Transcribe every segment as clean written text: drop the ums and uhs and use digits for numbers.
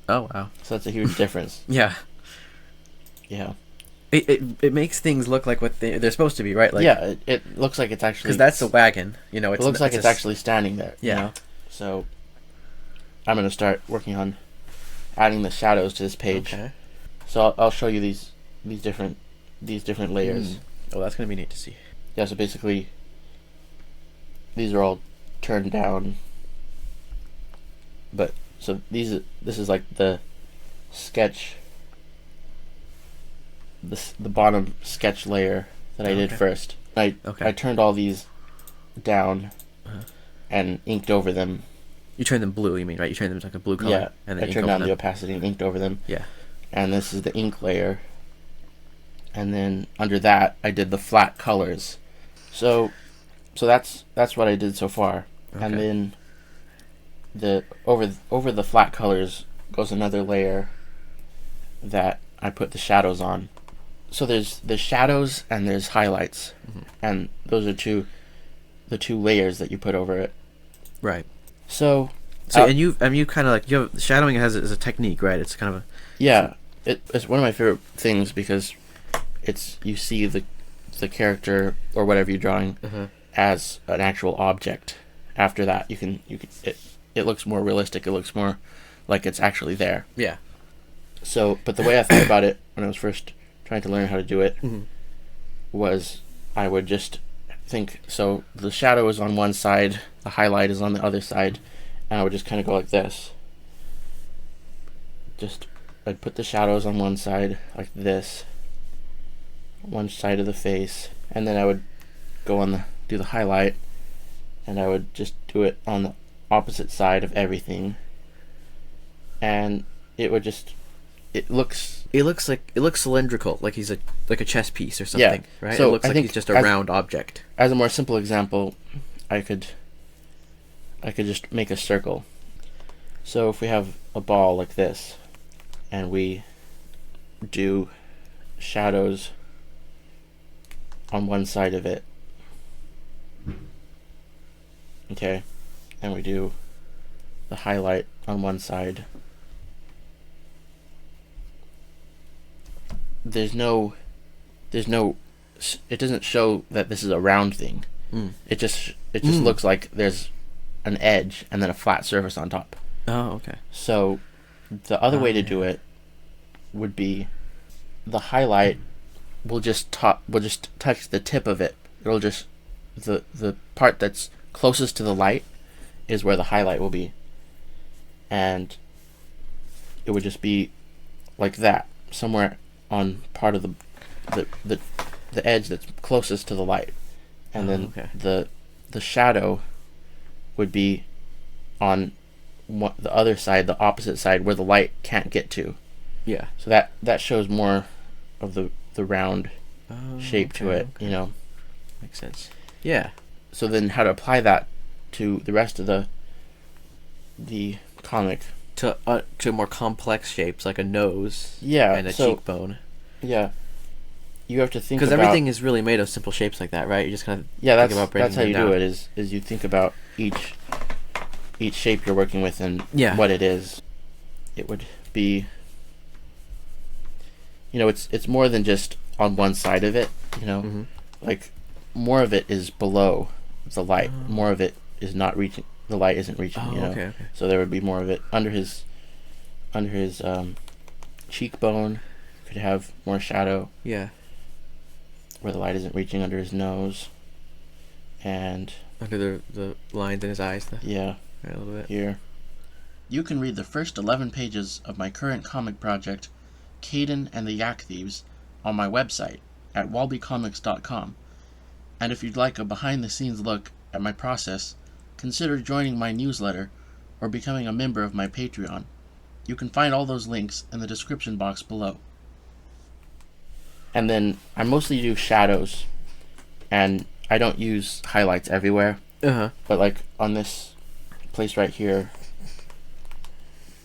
Oh wow. So that's a huge difference. Yeah. Yeah. It makes things look like what they're supposed to be, right? Like, Yeah, it looks like it's because actually that's a wagon. it looks like It's a it's actually standing there, you yeah. know? So I'm going to start working on adding the shadows to this page. Okay. So I'll show you these different layers. Oh, that's gonna be neat to see. Yeah, so basically these are all turned down, but so this is like the sketch, the bottom sketch layer that I did Okay. first. I turned all these down Uh-huh. and inked over them. You turn them blue, you mean, right? You turn them to like a blue color, Yeah, and then I ink turned over down them. the opacity and inked over them. Yeah. And this is the ink layer. And then under that, I did the flat colors. So that's what I did so far. Okay. And then the over the flat colors goes another layer that I put the shadows on. So there's shadows and there's highlights, and those are the two layers that you put over it. Right. So So and you kind of like you have shadowing has as a technique, right? It's kind of a yeah, it's one of my favorite things because it's you see the character or whatever you're drawing as an actual object. After that, you can it looks more realistic. It looks more like it's actually there. yeah. So, but the way I thought about it when I was first trying to learn how to do it was I would just think so the shadow is on one side, the highlight is on the other side, and I would just kind of go like this. Just I'd put the shadows on one side like this, one side of the face, and then I would go on do the highlight, and I would just do it on the opposite side of everything, and it would just it looks It looks cylindrical, like he's like a chess piece or yeah. something, right? So it looks I like think he's just a round object. as a more simple example, I could just make a circle. So if we have a ball like this, and we do shadows on one side of it, okay, and we do the highlight on one side, there's no it doesn't show that this is a round thing. It just looks like there's an edge and then a flat surface on top. Oh, okay. So the other way to do it would be the highlight will just touch the tip of it. It'll just the part that's closest to the light is where the highlight will be, and it would just be like that somewhere on part of the edge that's closest to the light, and then the shadow would be on the other side, the opposite side where the light can't get to. Yeah. So that shows more of the round shape to it, you know. Makes sense. Yeah. So then how to apply that to the rest of the comic? To more complex shapes like a nose Yeah, and a so cheekbone. yeah, you have to think Because about everything is really made of simple shapes like that, right? You just kind of yeah. think That's about breaking how them you down. do it. Is you think about each shape you're working with and Yeah. what it is. It would be, you know, it's more than just on one side of it. You know, like more of it is below the light. More of it is not reaching. The light isn't reaching. Oh, you know, okay. so there would be more of it under his cheekbone. Could have more shadow Yeah. where the light isn't reaching under his nose, and Under the lines in his eyes, yeah, right, a little bit. here. You can read the first 11 pages of my current comic project, Caden and the Yak Thieves, on my website at walbycomics.com. And if you'd like a behind-the-scenes look at my process, consider joining my newsletter or becoming a member of my Patreon. You can find all those links in the description box below. And then I mostly do shadows, and I don't use highlights everywhere, but like on this place right here,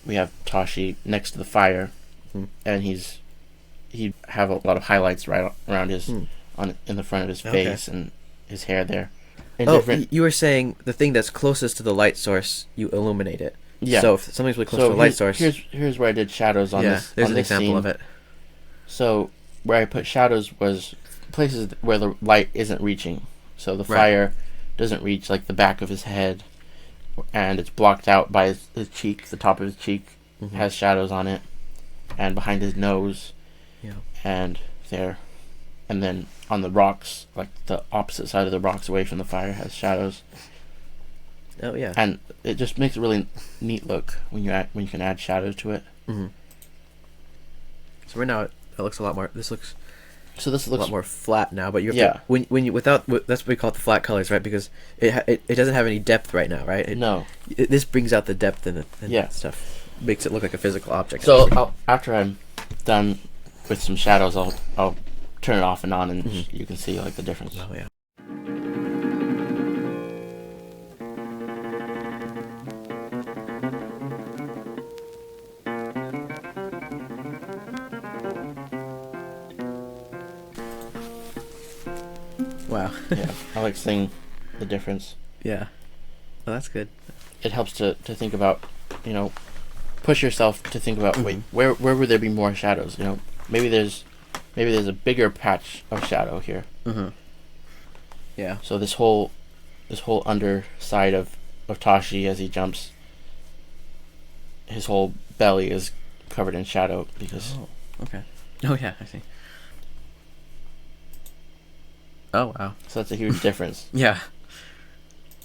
we have Tashi next to the fire, and he'd have a lot of highlights right around his in the front of his face and his hair there. And Oh, you were saying the thing that's closest to the light source, you illuminate it, Yeah. So if something's really close So to a light source, here's where I did shadows on yeah, this. there's on an this example scene. of it. So where I put shadows was places where the light isn't reaching. So the Right. fire doesn't reach like the back of his head, and it's blocked out by his cheek. The top of his cheek Mhm. has shadows on it, and behind his nose, Yeah. and there, and then on the rocks, like the opposite side of the rocks away from the fire, has shadows. Oh yeah. And it just makes a really neat look when you can add shadows to it. Mm-hmm. So right now it looks a lot more. This looks So this a looks lot more flat now, but you have Yeah. to, when you that's what we call it, the flat colors, right? Because it doesn't have any depth right now, right? no. This brings out the depth in it and Yeah. stuff, makes it look like a physical object. So after I'm done with some shadows, I'll turn it off and on, and Mhm. you can see like the difference. Oh yeah. Wow. Yeah, I like seeing the difference. Yeah. Oh, that's good. It helps to think about, push yourself to think about, wait, Mhm. where would there be more shadows? Maybe there's a bigger patch of shadow here. Mm-hmm. Yeah. So this whole underside of Tashi as he jumps, his whole belly is covered in shadow because Oh. Okay. Oh yeah, I see. Oh wow. so that's a huge difference. Yeah.